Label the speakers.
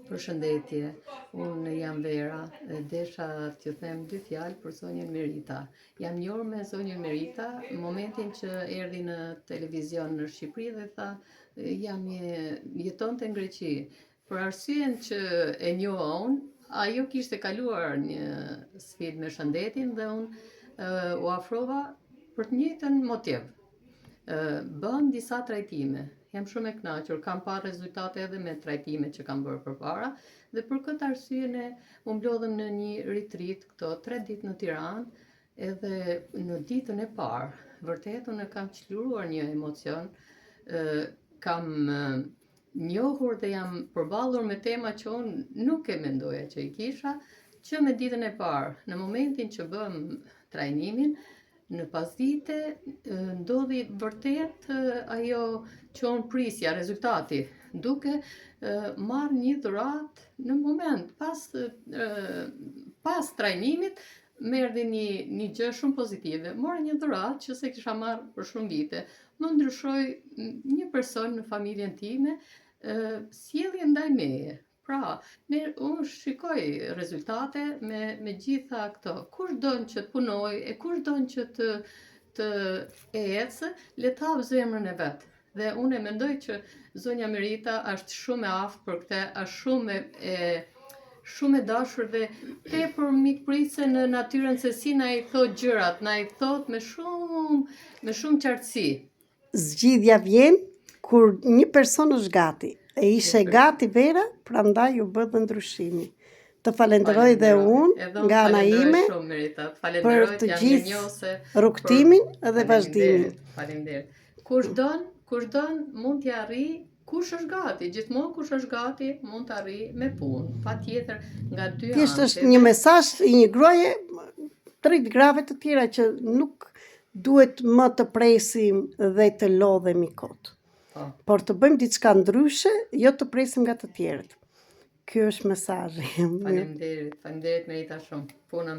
Speaker 1: Përshëndetje, unë jam Vera, desha t'ju them 2 fjalë për zonjën Merita. Jam njohur me zonjën Merita momentin që erdhi në televizion në Shqipëri dhe tha jetonte në Greqi. Për arsyen që e njoha unë, ajo kishte kaluar një sfidë me shëndetin dhe unë u afrova për të njëjtën motiv. Bën disa trajtime. Jam shumë e kënaqur, kam parë rezultate edhe me trajtimet që kam bërë përpara dhe për këtë arsye u mblodhëm në një retreat këto 3 ditë në Tiranë, edhe në ditën e parë, vërtet unë kam çliruar një emocion, kam njohur dhe jam përballur me tema që unë nuk e mendoja që i kisha, që me ditën e parë, në momentin që bëm trajnimin, në pasdite ndodhi vërtet ajo që unë prisja, rezultati, duke marrë një dhuratë në moment, pas trajnimit, më erdhi një gjë shumë pozitive. Mora një dhuratë që se kisha marrë për shumë vite. Më ndryshoi një person në familjen time, sjellje ndaj meje. Pra, unë shikoj rezultate me gjitha këto. Kush don që të punoj, e kush don që të ecë, le të hapë zemrën e vet. Dhe unë e mendoj që zonja Merita është shumë e aftë për këtë, është shumë e dashur dhe tepër mikpritse në natyrën se si na i thot gjërat, na i thot me shumë qartësi.
Speaker 2: Zgjidhja vjen kur një person është gati. E ishe gati Vera, prandaj u bë dhe ndryshimi. Të falenderoj dhe unë nga ana ime për të gjithë rrugtimin dhe vazhdimin.
Speaker 1: Faleminderit. Kush don mund t'i arrijë, kush është gati, gjithmonë kush është gati mund të arrijë me punë. Patjetër nga 2 anë.
Speaker 2: Thjesht është një mesazh i një gruaje 3 grave të tjera që nuk duhet më të presim dhe të lodhemi kot. Por të bëjmë diçka ndryshe, jo të presim nga të tjerët. Ky është mesazhi.
Speaker 1: Faleminderit Merita shumë. Puna